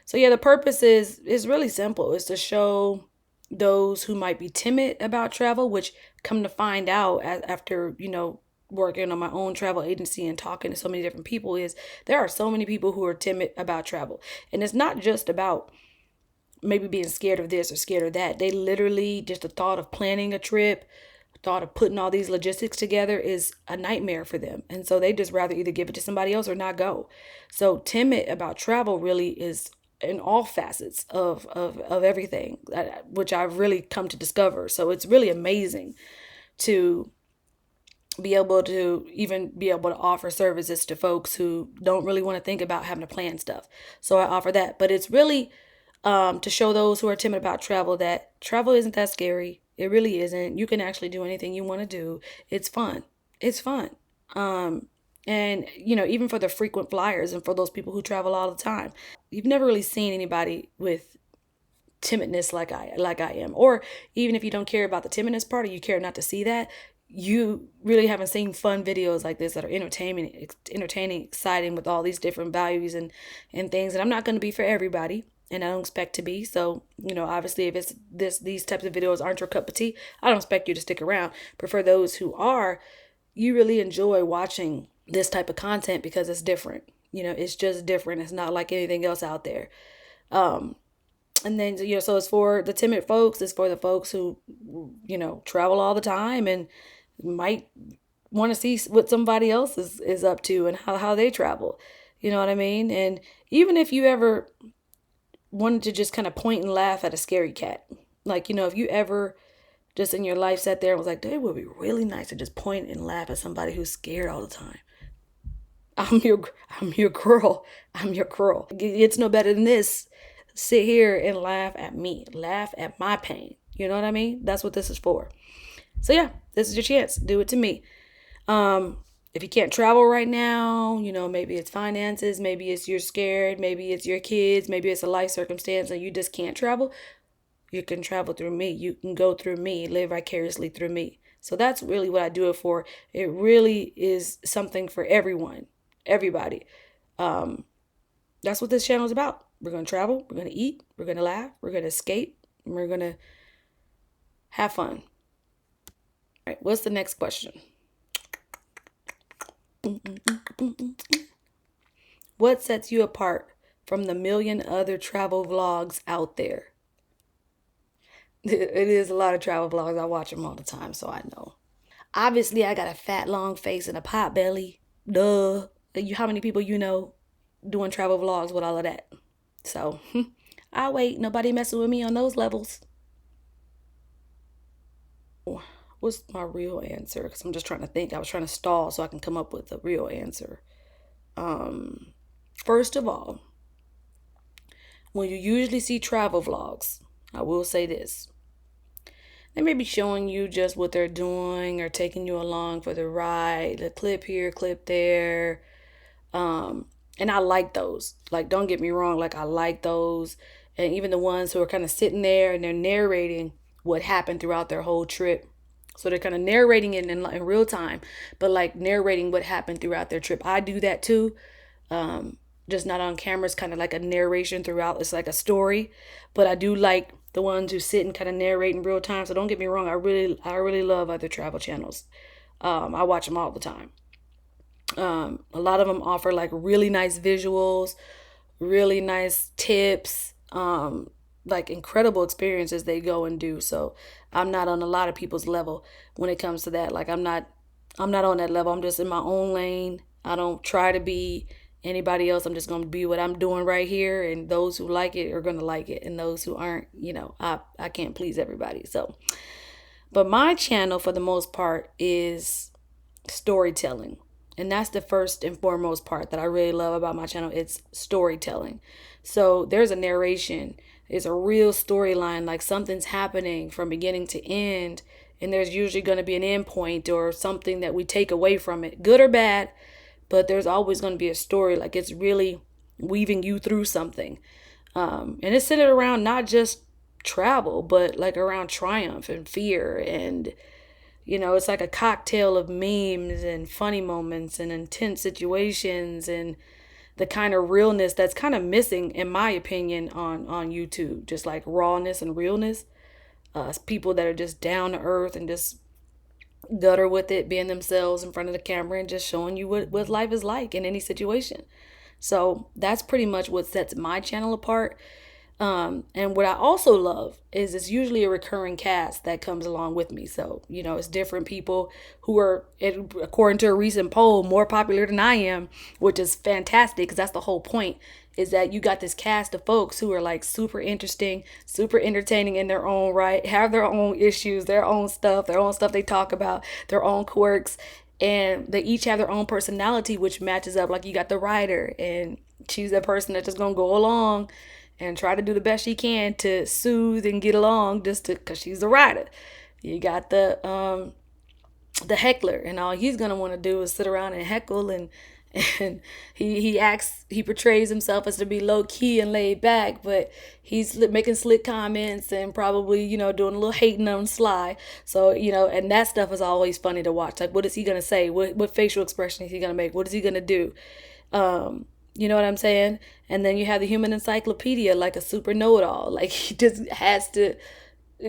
So yeah, the purpose is really simple. It's to show those who might be timid about travel, which come to find out after, working on my own travel agency and talking to so many different people, is there are so many people who are timid about travel. And it's not just about maybe being scared of this or scared of that. They literally, just the thought of planning a trip, thought of putting all these logistics together is a nightmare for them. And so they just rather either give it to somebody else or not go. So timid about travel really is in all facets of everything, which I've really come to discover. So it's really amazing to be able to offer services to folks who don't really want to think about having to plan stuff. So I offer that. But it's really to show those who are timid about travel that travel isn't that scary. It really isn't. You can actually do anything you want to do. It's fun. It's fun. And even for the frequent flyers and for those people who travel all the time, you've never really seen anybody with timidness like I am. Or even if you don't care about the timidness part, or you care not to see that, you really haven't seen fun videos like this that are entertaining, exciting, with all these different values and things. And I'm not going to be for everybody, and I don't expect to be. So, obviously, if it's these types of videos aren't your cup of tea, I don't expect you to stick around. But for those who are, you really enjoy watching this type of content because it's different. It's just different. It's not like anything else out there. And then, so it's for the timid folks. It's for the folks who, travel all the time and might want to see what somebody else is up to and how they travel. You know what I mean? And even if you ever wanted to just kind of point and laugh at a scary cat, like, if you ever just in your life sat there and was like, it would be really nice to just point and laugh at somebody who's scared all the time. I'm your girl. I'm your girl. It's no better than this. Sit here and laugh at me. Laugh at my pain. You know what I mean? That's what this is for. So yeah, this is your chance. Do it to me. If you can't travel right now, maybe it's finances, maybe it's you're scared, maybe it's your kids, maybe it's a life circumstance and you just can't travel. You can travel through me. You can go through me, live vicariously through me. So that's really what I do it for. It really is something for everyone, everybody. That's what this channel is about. We're going to travel, we're going to eat, we're going to laugh, we're going to escape, and we're going to have fun. All right, what's the next question? What sets you apart from the million other travel vlogs out there? It is a lot of travel vlogs. I watch them all the time, so I know. Obviously, I got a fat, long face and a pot belly. Duh. How many people doing travel vlogs with all of that? So, I'll wait. Nobody messing with me on those levels. What's my real answer? Because I'm just trying to think. I was trying to stall so I can come up with a real answer. First of all, when you usually see travel vlogs, I will say this. They may be showing you just what they're doing or taking you along for the ride. A clip here, clip there. And I like those. Like, don't get me wrong. Like, I like those. And even the ones who are kind of sitting there and they're narrating what happened throughout their whole trip. So they're kind of narrating it in real time, but like narrating what happened throughout their trip. I do that too. Just not on camera. It's kind of like a narration throughout. It's like a story, but I do like the ones who sit and kind of narrate in real time. So don't get me wrong. I really love other travel channels. I watch them all the time. A lot of them offer like really nice visuals, really nice tips, like incredible experiences they go and do. So I'm not on a lot of people's level when it comes to that. Like I'm not on that level. I'm just in my own lane. I don't try to be anybody else. I'm just going to be what I'm doing right here. And those who like it are going to like it. And those who aren't, I can't please everybody. So, but my channel for the most part is storytelling. And that's the first and foremost part that I really love about my channel. It's storytelling. So there's a narration. It's a real storyline, like something's happening from beginning to end. And there's usually going to be an end point or something that we take away from it, good or bad. But there's always going to be a story. Like it's really weaving you through something. And it's centered around not just travel, but like around triumph and fear. And, it's like a cocktail of memes and funny moments and intense situations and the kind of realness that's kind of missing, in my opinion, on YouTube. Just like rawness and realness. People that are just down to earth and just gutter with it, being themselves in front of the camera and just showing you what life is like in any situation. So that's pretty much what sets my channel apart. And what I also love is it's usually a recurring cast that comes along with me. So, it's different people who are, according to a recent poll, more popular than I am, which is fantastic because that's the whole point, is that you got this cast of folks who are like super interesting, super entertaining in their own right, have their own issues, their own stuff they talk about, their own quirks, and they each have their own personality, which matches up. Like you got the writer, and she's that person that's just gonna go along and try to do the best she can to soothe and get along just to, because she's the writer. You got the heckler, and all he's gonna want to do is sit around and heckle, and he portrays himself as to be low key and laid back, but he's making slick comments and probably doing a little hating on the sly. So and that stuff is always funny to watch. Like, what is he gonna say? What facial expression is he gonna make? What is he gonna do? You know what I'm saying? And then you have the human encyclopedia, like a super know-it-all. Like, he just has to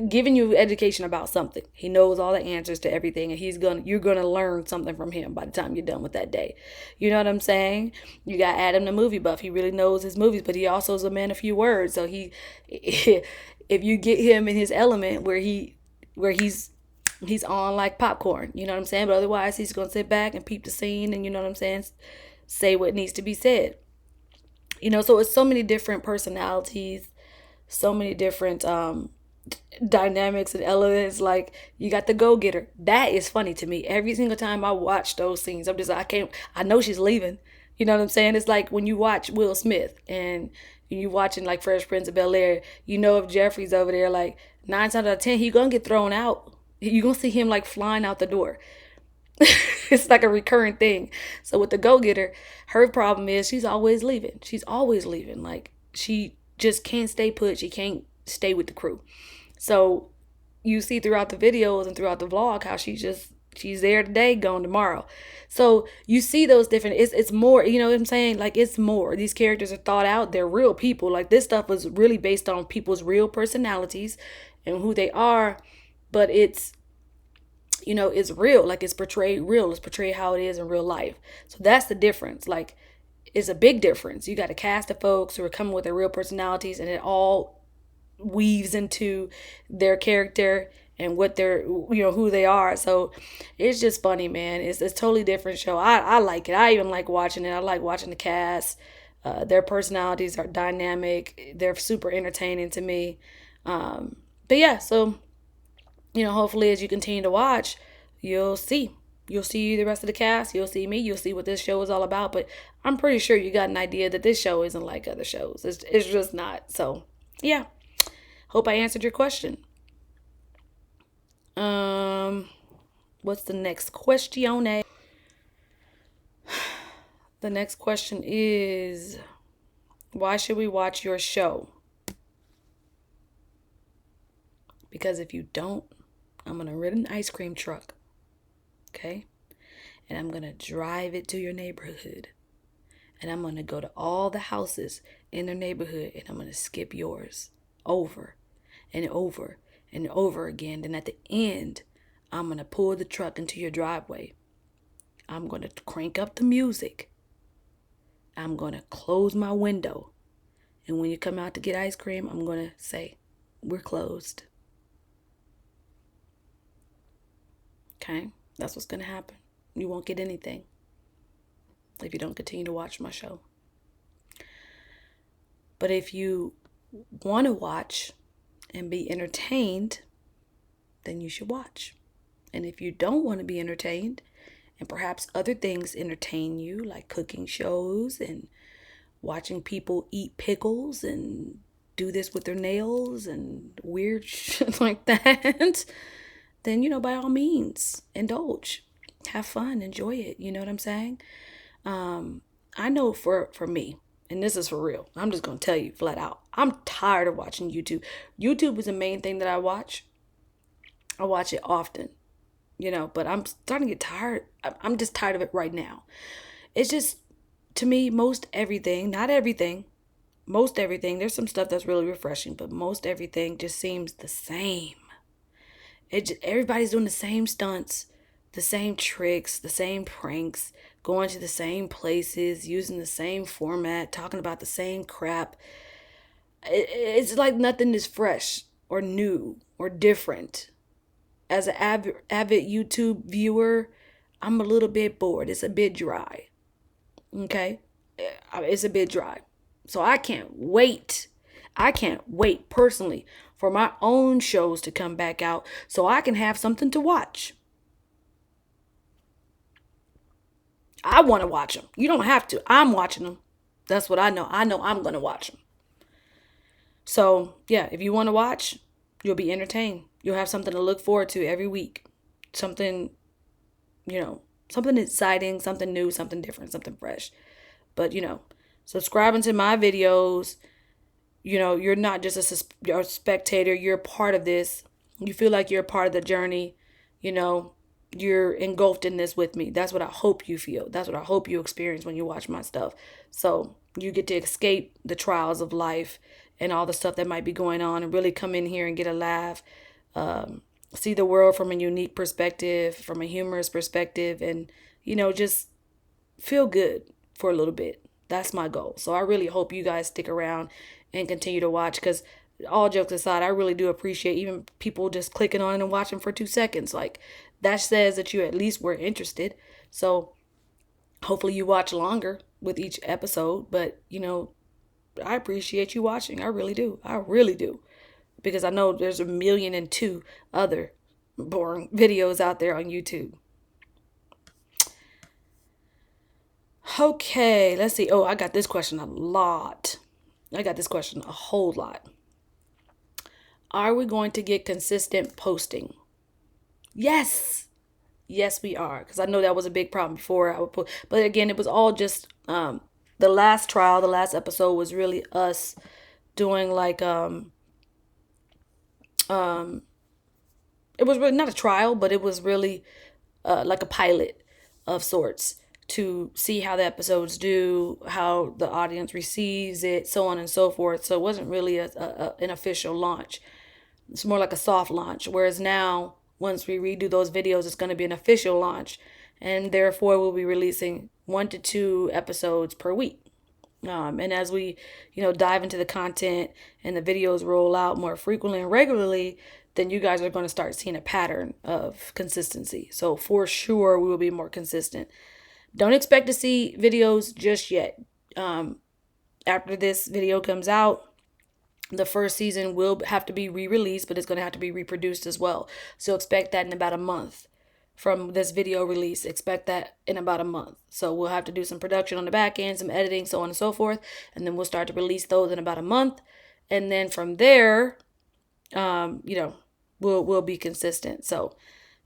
giving you education about something. He knows all the answers to everything, and you're gonna learn something from him by the time you're done with that day. You know what I'm saying? You got Adam the movie buff. He really knows his movies, but he also is a man of few words. So if you get him in his element where he's on like popcorn, you know what I'm saying? But otherwise, he's gonna sit back and peep the scene, and you know what I'm saying, say what needs to be said. So it's so many different personalities, so many different dynamics and elements. Like, you got the go-getter. That is funny to me. Every single time I watch those scenes, I'm just like, I know she's leaving. You know what I'm saying? It's like when you watch Will Smith and you watching like Fresh Prince of Bel-Air, if Jeffrey's over there, like 9 times out of 10, he gonna get thrown out. You're gonna see him like flying out the door. It's like a recurring thing. So with the go-getter, her problem is she's always leaving. Like, she just can't stay put. She can't stay with the crew. So you see throughout the videos and throughout the vlog how she's there today, gone tomorrow. So you see those different, it's more, you know what I'm saying? Like, it's more. These characters are thought out. They're real people. Like, this stuff was really based on people's real personalities and who they are, but it's real. Like, it's portrayed real. It's portrayed how it is in real life. So that's the difference. Like, it's a big difference. You got a cast of folks who are coming with their real personalities, and it all weaves into their character and what they're, who they are. So it's just funny, man. It's a totally different show. I like it. I even like watching it. I like watching the cast. Their personalities are dynamic. They're super entertaining to me. But yeah, so hopefully as you continue to watch, you'll see the rest of the cast. You'll see me. You'll see what this show is all about. But I'm pretty sure you got an idea that this show isn't like other shows. It's just not. So yeah, hope I answered your question. What's the next question? The next question is, why should we watch your show? Because if you don't, I'm going to rent an ice cream truck, okay? And I'm going to drive it to your neighborhood. And I'm going to go to all the houses in their neighborhood, and I'm going to skip yours over and over and over again. Then at the end, I'm going to pull the truck into your driveway. I'm going to crank up the music. I'm going to close my window. And when you come out to get ice cream, I'm going to say, we're closed. Okay, that's what's going to happen. You won't get anything if you don't continue to watch my show. But if you want to watch and be entertained, then you should watch. And if you don't want to be entertained, and perhaps other things entertain you, like cooking shows and watching people eat pickles and do this with their nails and weird shit like that, then, by all means, indulge. Have fun. Enjoy it. You know what I'm saying? I know for me, and this is for real, I'm just going to tell you flat out, I'm tired of watching YouTube. YouTube is the main thing that I watch. I watch it often, but I'm starting to get tired. I'm just tired of it right now. It's just to me, most everything, not everything, most everything, there's some stuff that's really refreshing, but most everything just seems the same. Everybody's doing the same stunts, the same tricks, the same pranks, going to the same places, using the same format, talking about the same crap. It's like nothing is fresh or new or different. As an avid YouTube viewer, I'm a little bit bored. It's a bit dry. Okay? It's a bit dry. So I can't wait. I can't wait personally for my own shows to come back out so I can have something to watch. I want to watch them. You don't have to. I'm watching them. That's what I know. I know I'm going to watch them. So, yeah, if you want to watch, you'll be entertained. You'll have something to look forward to every week. Something, something exciting, something new, something different, something fresh. But, subscribing to my videos, you're not just a spectator. You're a part of this. You feel like you're a part of the journey. You're engulfed in this with me. That's what I hope you feel. That's what I hope you experience when you watch my stuff. So you get to escape the trials of life and all the stuff that might be going on and really come in here and get a laugh. See the world from a unique perspective, from a humorous perspective, and, just feel good for a little bit. That's my goal. So I really hope you guys stick around and continue to watch, because all jokes aside, I really do appreciate even people just clicking on and watching for 2 seconds. Like, that says that you at least were interested. So hopefully you watch longer with each episode. But, I appreciate you watching. I really do. I really do. Because I know there's 1,000,002 other boring videos out there on YouTube. Okay, let's see. Oh, I got this question a lot. I got this question a whole lot. Are we going to get consistent posting? Yes. Yes, we are. Because I know that was a big problem before I would put. But again, it was all just the last trial, the last episode was really us doing like it was really not a trial, but it was really like a pilot of sorts to see how the episodes do, how the audience receives it, so on and so forth. So it wasn't really an official launch. It's more like a soft launch. Whereas now, once we redo those videos, it's going to be an official launch. And therefore, we'll be releasing 1 to 2 episodes per week. And as we, dive into the content and the videos roll out more frequently and regularly, then you guys are going to start seeing a pattern of consistency. So for sure, we will be more consistent. Don't expect to see videos just yet. After this video comes out, the first season will have to be re-released, but it's going to have to be reproduced as well. So expect that in about a month from this video release. Expect that in about a month. So we'll have to do some production on the back end, some editing, so on and so forth. And then we'll start to release those in about a month. And then from there, we'll be consistent. So,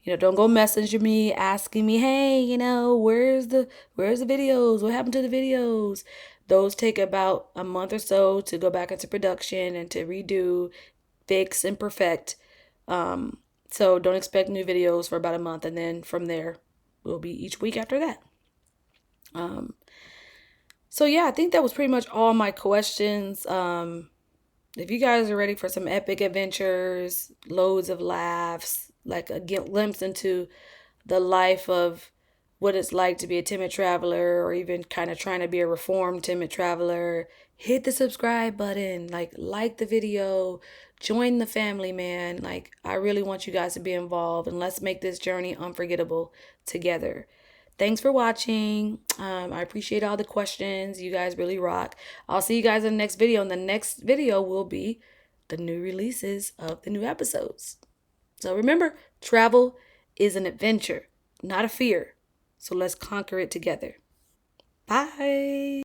don't go messaging me, asking me, hey, where's the videos? What happened to the videos? Those take about a month or so to go back into production and to redo, fix, and perfect. So don't expect new videos for about a month. And then from there, will be each week after that. So yeah, I think that was pretty much all my questions. If you guys are ready for some epic adventures, loads of laughs, like a glimpse into the life of what it's like to be a timid traveler, or even kind of trying to be a reformed timid traveler, hit the subscribe button, like the video, join the family, man. I really want you guys to be involved, and let's make this journey unforgettable together. Thanks for watching. I appreciate all the questions. You guys really rock. I'll see you guys in the next video. And the next video will be the new releases of the new episodes. So remember, travel is an adventure, not a fear. So let's conquer it together. Bye.